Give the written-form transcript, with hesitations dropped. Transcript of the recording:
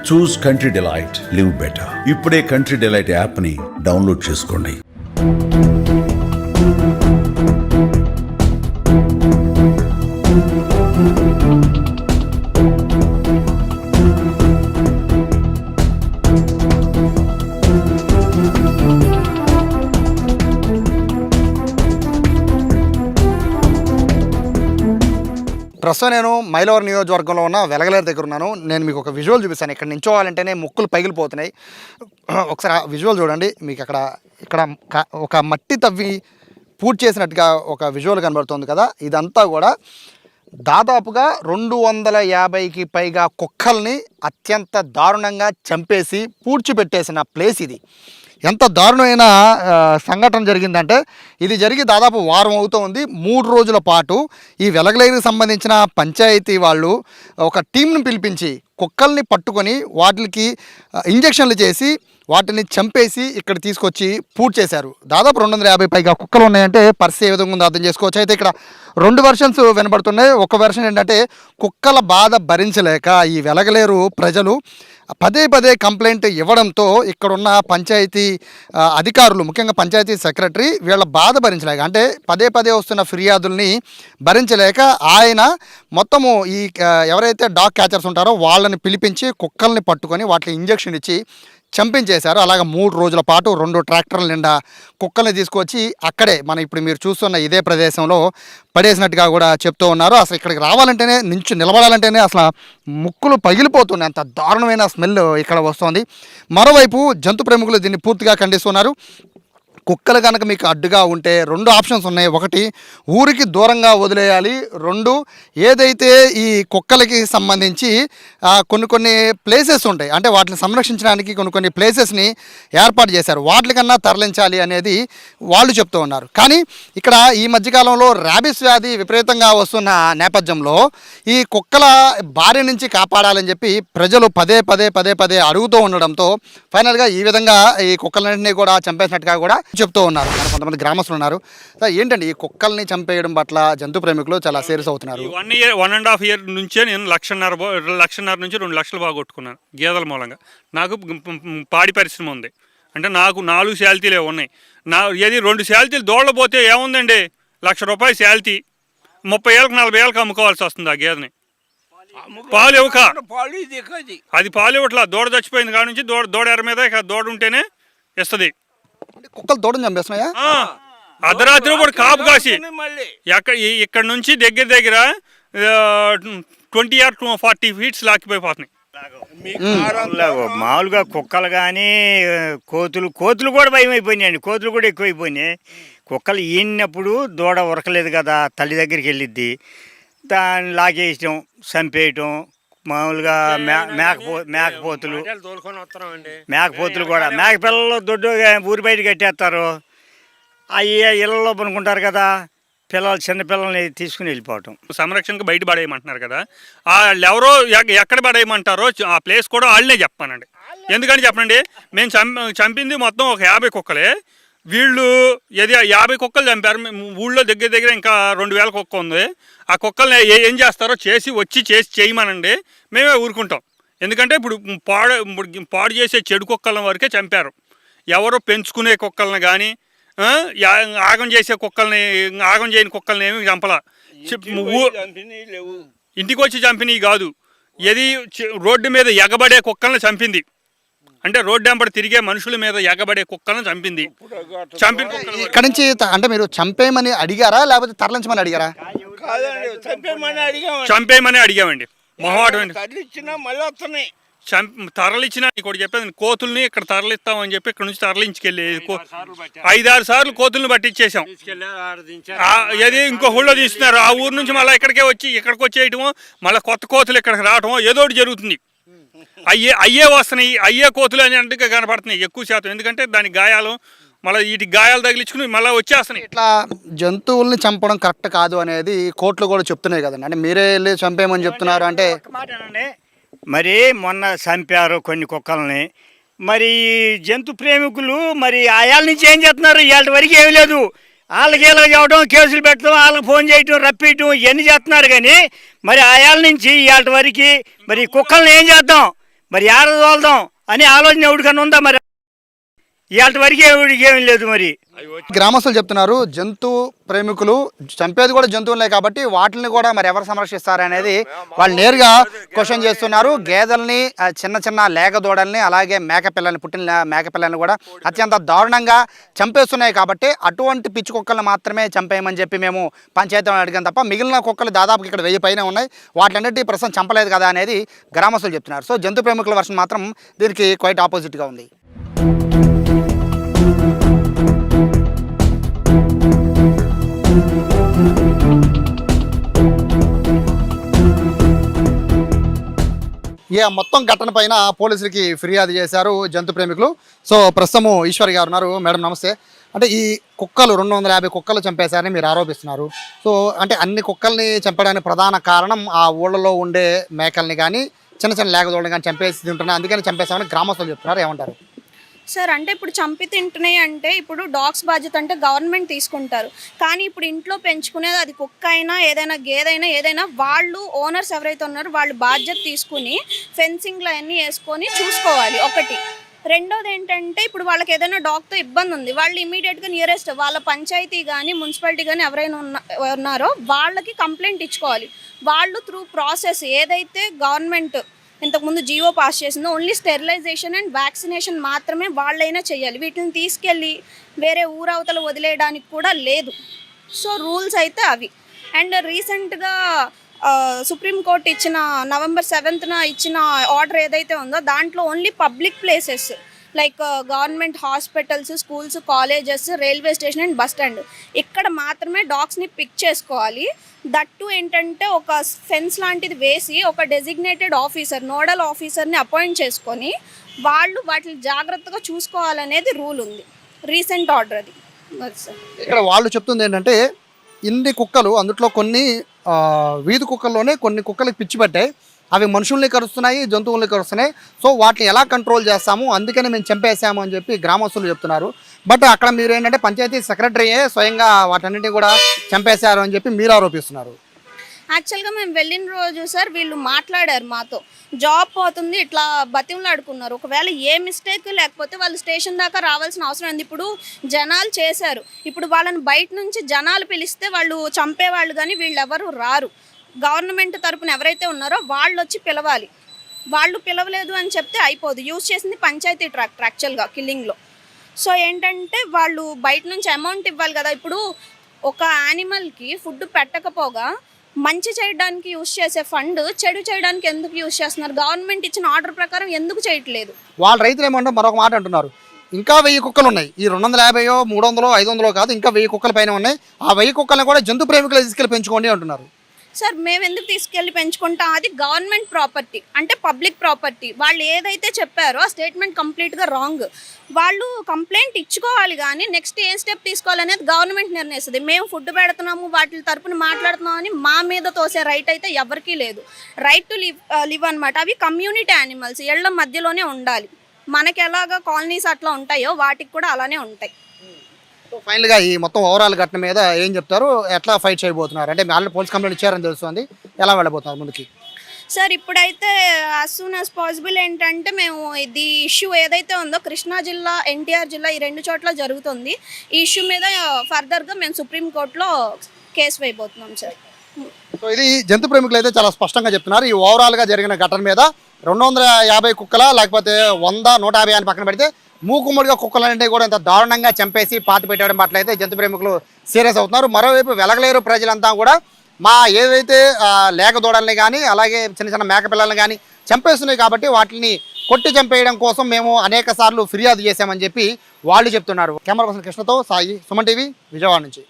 చూస్ country delight, live better. ఇప్పుడే country delight app ని download చేసుకోండి. ప్రస్తుతం నేను మైలవరం నియోజకవర్గంలో ఉన్న వెలగలేరు దగ్గర ఉన్నాను. నేను మీకు ఒక విజువల్ చూపిస్తాను. ఇక్కడ నించోవాలంటేనే ముక్కులు పగిలిపోతున్నాయి. ఒకసారి ఆ విజువల్ చూడండి. మీకు ఇక్కడ ఒక మట్టి తవ్వి పూర్తి చేసినట్టుగా ఒక విజువల్ కనబడుతుంది కదా. ఇదంతా కూడా దాదాపుగా 250కి పైగా కుక్కల్ని అత్యంత దారుణంగా చంపేసి పూడ్చిపెట్టేసిన ప్లేస్ ఇది. ఎంత దారుణమైన సంఘటన జరిగిందంటే ఇది జరిగి దాదాపు వారం అవుతుంది. 3 రోజుల పాటు ఈ వెలగలేరుకి సంబంధించిన పంచాయతీ వాళ్ళు ఒక టీంను పిలిపించి కుక్కల్ని పట్టుకొని వాటికి ఇంజక్షన్లు చేసి వాటిని చంపేసి ఇక్కడ తీసుకొచ్చి పూర్తి చేశారు. దాదాపు 250 పైగా కుక్కలు ఉన్నాయంటే పరిస్థితి ఏ విధంగా ఉందో అర్థం చేసుకోవచ్చు. అయితే ఇక్కడ 2 వెర్షన్స్ వినబడుతున్నాయి. ఒక వెర్షన్ ఏంటంటే కుక్కల బాధ భరించలేక ఈ వెలగలేరు ప్రజలు పదే కంప్లైంట్ ఇవ్వడంతో ఇక్కడున్న పంచాయతీ అధికారులు, ముఖ్యంగా పంచాయతీ సెక్రటరీ వీళ్ళ బాధ భరించలేక, అంటే పదే వస్తున్న ఫిర్యాదుల్ని భరించలేక ఆయన మొత్తము ఈ ఎవరైతే డాగ్ క్యాచర్స్ ఉంటారో వాళ్ళని పిలిపించి కుక్కల్ని పట్టుకొని వాటికి ఇంజక్షన్ ఇచ్చి చంపించేశారు. అలాగే 3 రోజుల పాటు 2 ట్రాక్టర్ల నిండా కుక్కల్ని తీసుకొచ్చి అక్కడే ఇప్పుడు మీరు చూస్తున్న ఇదే ప్రదేశంలో పడేసినట్టుగా కూడా చెప్తూ ఉన్నారు. అసలు ఇక్కడికి రావాలంటేనే నిలబడాలంటేనే అసలు ముక్కులు పగిలిపోతున్నాయి. అంత దారుణమైన స్మెల్ ఇక్కడ వస్తుంది. మరోవైపు జంతు ప్రేమికులు దీన్ని పూర్తిగా ఖండిస్తున్నారు. కుక్కలు కనుక మీకు అడ్డుగా ఉంటే 2 ఆప్షన్స్ ఉన్నాయి. ఒకటి, ఊరికి దూరంగా వదిలేయాలి. 2, ఏదైతే ఈ కుక్కలకి సంబంధించి కొన్ని ప్లేసెస్ ఉంటాయి, అంటే వాటిని సంరక్షించడానికి కొన్ని ప్లేసెస్ని ఏర్పాటు చేశారు, వాటికన్నా తరలించాలి అనేది వాళ్ళు చెప్తూ ఉన్నారు. కానీ ఇక్కడ ఈ మధ్యకాలంలో ర్యాబిస్ వ్యాధి విపరీతంగా వస్తున్న నేపథ్యంలో ఈ కుక్కల బారి నుంచి కాపాడాలని చెప్పి ప్రజలు పదే అడుగుతూ ఉండడంతో ఫైనల్గా ఈ విధంగా ఈ కుక్కలన్నింటినీ కూడా చంపేసినట్టుగా కూడా చెప్తూ ఉన్నారు. కొంతమంది గ్రామస్తులు ఉన్నారు. ఏంటండి ఈ కుక్కల్ని చంపేయడం పట్ల జంతు ప్రేమికులు చాలా సీరియస్ అవుతున్నారు. 1.5 year నుంచే నేను 1.5 నుంచి 2 లక్షలు బాగొట్టుకున్నాను గేదెల మూలంగా. నాకు పాడి పరిశ్రమ ఉంది, అంటే నాకు 4 శాలితీలే ఉన్నాయి. ఏది 2 శాలితీలు దోళ్ళపోతే ఏముందండి, ₹1,00,000 శాలితీ 30 ఏళ్ళకి 40 ఏళ్ళకి అమ్ముకోవాల్సి వస్తుంది ఆ గేదెని. పాలు ఇవ్వక అది పాలు ఇవ్వట్లా, దూడ చచ్చిపోయింది కాడ నుంచి దూడ ఎర్ర మీద ఇక దూడ ఉంటేనే ఇస్తుంది. కుక్కలు దూడని చంపేస్తున్నాయా? అర్ధరాత్రి కూడా కాపు కాసి ఇక్కడ నుంచి దగ్గర 20 or 40 feet లాక్కిపోయిపోతున్నాయి. మామూలుగా కుక్కలు కానీ కోతులు కూడా భయం అయిపోయినాయండి. కోతులు కూడా ఎక్కువైపోయినాయి. కుక్కలు ఈనప్పుడు దూడ ఉరకలేదు కదా, తల్లి దగ్గరికి వెళ్ళిద్ది, దాన్ని లాగేయటం, చంపేయటం. మామూలుగా మేకపోతులు కూడా మేకపిల్లలు దొడ్డు ఊరి బయట కట్టేస్తారు. అవి ఇళ్ళలో పనుకుంటారు కదా, చిన్న పిల్లల్ని తీసుకుని వెళ్ళిపోవటం. సంరక్షణకు బయట పడేయమంటున్నారు కదా, వాళ్ళు ఎవరో ఎక్కడ పడేయమంటారో ఆ ప్లేస్ కూడా వాళ్ళనే చెప్పానండి. ఎందుకని చెప్పండి, మేము చంపింది మొత్తం ఒక 50 కుక్కలే. వీళ్ళు 50 కుక్కలు చంపారు. ఊళ్ళో దగ్గర ఇంకా 2,000 కుక్క ఉంది. ఆ కుక్కల్ని ఏం చేస్తారో చేసి చేయమనండి, మేమే ఊరుకుంటాం. ఎందుకంటే ఇప్పుడు పాడు చేసే చెడు కుక్కల వరకే చంపారు. ఎవరో పెంచుకునే కుక్కల్ని కానీ ఆగం చేసే కుక్కల్ని, ఆగం చేయని కుక్కల్ని ఏమి చంపలా. ఇంటికి వచ్చి చంపినవి కాదు, రోడ్డు మీద ఎగబడే కుక్కల్ని చంపింది. అంటే రోడ్డు వెంబడి తిరిగే మనుషుల మీద ఎగబడే కుక్కలను చంపింది. ఇక్కడ నుంచి అంటే మీరు చంపేయమని అడిగారా లేకపోతే తరలించమని అడిగారా? చంపేయమని అడిగామండి. తరలిచ్చినా ఇక్కడ చెప్పేది, కోతుల్ని ఇక్కడ తరలిస్తామని చెప్పి ఇక్కడ నుంచి తరలించుకెళ్ళి 5-6 సార్లు కోతుల్ని పట్టించేసాం. ఇంకో ఊళ్ళో తీస్తున్నారు. ఆ ఊరు నుంచి మళ్ళీ ఇక్కడికి వచ్చేయటమో, మళ్ళీ కొత్త కోతులు ఇక్కడికి రావటమో ఏదో ఒకటి జరుగుతుంది. అయ్యే వస్తున్నాయి, అయ్యే కోతులు అని అంటే కనపడుతున్నాయి ఎక్కువ శాతం. ఎందుకంటే దాని గాయాలు మళ్ళీ వీటికి గాయాలు తగిలించుకుని మళ్ళీ వచ్చేస్తున్నాయి. ఇట్లా జంతువుల్ని చంపడం కరెక్ట్ కాదు అనేది కోర్టులు కూడా చెప్తున్నాయి కదండి. అంటే మీరే వెళ్ళి చంపేయమని చెప్తున్నారు. అంటే మరి మొన్న చంపారు కొన్ని కుక్కల్ని. మరి జంతు ప్రేమికులు మరి ఆయాల నుంచి ఏం చేస్తున్నారు? ఇవాళ వరకు ఏమి లేదు. వాళ్ళకి వీళ్ళకి చెప్పడం, కేసులు పెట్టడం, వాళ్ళకి ఫోన్ చేయటం, రప్పించడం, ఇవన్నీ చేస్తున్నారు. కానీ మరి ఆయాల నుంచి ఇవాళ వరకు మరి కుక్కల్ని ఏం చేద్దాం? మరి ఆడ తోలుదాం అని ఆలోచన ఎవరికన్నా ఉందా మరి? ఇవాళ వరకు ఏమీ లేదు మరి. గ్రామస్తులు చెప్తున్నారు జంతు ప్రేమికులు చంపేది కూడా జంతువులే కాబట్టి వాటిని కూడా మరి ఎవరు సంరక్షిస్తారు అనేది వాళ్ళు నేరుగా క్వశ్చన్ చేస్తున్నారు. గేదెల్ని, చిన్న చిన్న లేగ దూడల్ని, అలాగే మేకపిల్లల్ని, పుట్టిన మేకపిల్లల్ని కూడా అత్యంత దారుణంగా చంపేస్తున్నాయి కాబట్టి అటువంటి పిచ్చి కుక్కల్ని మాత్రమే చంపేయమని చెప్పి మేము పంచాయతీలో అడిగాం తప్ప మిగిలిన కుక్కలు దాదాపు ఇక్కడ 1000 పైన ఉన్నాయి. వాటిలన్నిటి ప్రస్తుతం చంపలేదు కదా అనేది గ్రామస్తులు చెప్తున్నారు. సో జంతు ప్రేమికుల వర్షన్ మాత్రం దీనికి క్వైట్ ఆపోజిట్గా ఉంది. మొత్తం ఘటన పైన పోలీసులకి ఫిర్యాదు చేశారు జంతు ప్రేమికులు. సో ప్రస్తుతము ఈశ్వర్ గారు ఉన్నారు. మేడం నమస్తే. అంటే ఈ కుక్కలు 250 కుక్కలు చంపేశారని మీరు ఆరోపిస్తున్నారు. సో అంటే అన్ని కుక్కల్ని చంపడానికి ప్రధాన కారణం ఆ ఊళ్ళలో ఉండే మేకల్ని కానీ చిన్న చిన్న లేగదోళ్ళని కానీ చంపేసి తింటున్నాయి, అందుకని చంపేశామని గ్రామస్తులు చెప్తున్నారు. ఏమంటారు సార్? అంటే ఇప్పుడు చంపి తింటున్నాయి అంటే ఇప్పుడు డాగ్స్ బాధ్యత అంటే గవర్నమెంట్ తీసుకుంటారు. కానీ ఇప్పుడు ఇంట్లో పెంచుకునేది అది కుక్క అయినా ఏదైనా గేదైనా ఏదైనా వాళ్ళు ఓనర్స్ ఎవరైతే ఉన్నారో వాళ్ళు బాధ్యత తీసుకుని ఫెన్సింగ్లు అవన్నీ వేసుకొని చూసుకోవాలి. ఒకటి. రెండోది ఏంటంటే ఇప్పుడు వాళ్ళకి ఏదైనా డాగ్తో ఇబ్బంది ఉంది, వాళ్ళు ఇమీడియట్గా నియరెస్ట్ వాళ్ళ పంచాయతీ కానీ మున్సిపాలిటీ కానీ ఎవరైనా ఉన్నారో వాళ్ళకి కంప్లైంట్ ఇచ్చుకోవాలి. వాళ్ళు త్రూ ప్రాసెస్ ఏదైతే గవర్నమెంట్ ఇంతకుముందు జియో పాస్ చేసిందో ఓన్లీ స్టెరిలైజేషన్ అండ్ వ్యాక్సినేషన్ మాత్రమే వాళ్ళైనా చేయాలి. వీటిని తీసుకెళ్ళి వేరే ఊరవతలు వదిలేయడానికి కూడా లేదు. సో రూల్స్ అయితే అవి. అండ్ రీసెంట్గా సుప్రీంకోర్టు ఇచ్చిన November 7th ఇచ్చిన ఆర్డర్ ఏదైతే ఉందో దాంట్లో only public places like government hospitals, schools, colleges, railway station and bus stand ఇక్కడ మాత్రమే డాగ్స్ని పిక్ చేసుకోవాలి. దట్టు ఏంటంటే ఒక ఫెన్స్ లాంటిది వేసి ఒక డెసిగ్నేటెడ్ ఆఫీసర్, నోడల్ ఆఫీసర్ని అపాయింట్ చేసుకొని వాళ్ళు వాటిని జాగ్రత్తగా చూసుకోవాలనేది రూల్ ఉంది. రీసెంట్ ఆర్డర్ అది. ఇక్కడ వాళ్ళు చెప్తుంది ఏంటంటే ఇన్ని కుక్కలు, అందులో కొన్ని వీధి కుక్కల్లోనే కొన్ని కుక్కలకి పిచ్చి పట్టాయి, అవి మనుషుల్ని కరుస్తున్నాయి, జంతువుల్ని కరుస్తున్నాయి. సో వాటిని ఎలా కంట్రోల్ చేస్తాము, అందుకని మేము చంపేసాము అని చెప్పి గ్రామస్తులు చెప్తున్నారు. బట్ అక్కడ మీరు ఏంటంటే పంచాయతీ సెక్రటరీయే స్వయంగా వాటన్నిటిని కూడా చంపేశారు అని చెప్పి మీరు ఆరోపిస్తున్నారు. యాక్చువల్గా మేము వెళ్ళిన రోజు సార్ వీళ్ళు మాట్లాడారు మాతో, జాబ్ పోతుంది ఇట్లా బతిమలాడుకున్నారు. ఒకవేళ ఏ మిస్టేక్ లేకపోతే వాళ్ళు స్టేషన్ దాకా రావాల్సిన అవసరం ఉంది. ఇప్పుడు జనాలు చేశారు, ఇప్పుడు వాళ్ళని బయట నుంచి జనాలు పిలిస్తే వాళ్ళు చంపేవాళ్ళు కానీ వీళ్ళు ఎవరు రారు. గవర్నమెంట్ తరపున ఎవరైతే ఉన్నారో వాళ్ళు వచ్చి పిలవాలి. వాళ్ళు పిలవలేదు అని చెప్తే అయిపోదు. యూజ్ చేసింది పంచాయతీ ట్రాక్టర్ యాక్చువల్గా కిల్లింగ్లో. సో ఏంటంటే వాళ్ళు బయట నుంచి అమౌంట్ ఇవ్వాలి కదా. ఇప్పుడు ఒక యానిమల్కి ఫుడ్ పెట్టకపోగా మంచి చేయడానికి యూజ్ చేసే ఫండ్ చెడు చేయడానికి ఎందుకు యూజ్ చేస్తున్నారు? గవర్నమెంట్ ఇచ్చిన ఆర్డర్ ప్రకారం ఎందుకు చేయట్లేదు? వాళ్ళ రైతులు ఏమంటే మరొక మాట అంటున్నారు, ఇంకా 1000 కుక్కలు ఉన్నాయి, ఈ 250, 300, 500 కాదు, ఇంకా 1000 కుక్కల పైన ఉన్నాయి. ఆ 1000 కుక్కలను కూడా జంతు ప్రేమికులు తీసుకెళ్ళి పెంచుకోండి అంటున్నారు. సార్ మేము ఎందుకు తీసుకెళ్ళి పెంచుకుంటాం? అది గవర్నమెంట్ ప్రాపర్టీ, అంటే పబ్లిక్ ప్రాపర్టీ. వాళ్ళు ఏదైతే చెప్పారో ఆ స్టేట్మెంట్ కంప్లీట్గా రాంగ్. వాళ్ళు కంప్లైంట్ ఇచ్చుకోవాలి కానీ నెక్స్ట్ ఏ స్టెప్ తీసుకోవాలనేది గవర్నమెంట్ నిర్ణయిస్తుంది. మేము ఫుడ్ పెడుతున్నాము, వాటి తరపున మాట్లాడుతున్నాం అని మా మీద తోసే రైట్ అయితే ఎవరికీ లేదు. రైట్ టు లివ్ అనమాట. అవి కమ్యూనిటీ యానిమల్స్, ఇళ్ల మధ్యలోనే ఉండాలి. మనకి ఎలాగ కాలనీస్ అట్లా ఉంటాయో వాటికి కూడా అలానే ఉంటాయి. ఫైనల్గా ఈ మొత్తం ఓవరాల్ ఘటన మీద ఏం చెప్తారు, ఎట్లా ఫైట్ చేయబోతున్నారు? అంటే ఆల్రెడీ పోలీస్ కంప్లైంట్ ఇచ్చారని తెలుస్తుంది, ఎలా వెళ్ళబోతున్నారు ముందుకి? సార్ ఇప్పుడైతే యాజ్ సూన్ యాజ్ పాసిబుల్ ఏంటంటే మేము ఇది ఇష్యూ ఏదైతే ఉందో కృష్ణా జిల్లా, ఎన్టీఆర్ జిల్లా ఈ 2 చోట్ల జరుగుతుంది. ఈ ఇష్యూ మీద ఫర్దర్గా మేము సుప్రీంకోర్టులో కేసు వేయబోతున్నాం సార్. సో ఇది జంతు ప్రేమికులు అయితే చాలా స్పష్టంగా చెప్తున్నారు. ఈ ఓవరాల్గా జరిగిన ఘటన మీద 250 కుక్కల లేకపోతే 100, 150 అని పక్కన పెడితే మూకుమ్మడిగా కుక్కలన్నింటినీ కూడా ఇంత దారుణంగా చంపేసి పాతి పెట్టడం పట్ల అయితే జంతు ప్రేమికులు సీరియస్ అవుతున్నారు. మరోవైపు వెలగలేరు ప్రజలంతా కూడా మా ఏదైతే లేక దూడల్ని కానీ అలాగే చిన్న చిన్న మేకపిల్లల్ని కానీ చంపేస్తున్నాయి కాబట్టి వాటిని కొట్టి చంపేయడం కోసం మేము అనేక సార్లు ఫిర్యాదు చేశామని చెప్పి వాళ్ళు చెప్తున్నారు. కెమెరా పర్సన్ కృష్ణతో సాయి, సుమన్ టీవీ, విజయవాడ నుంచి.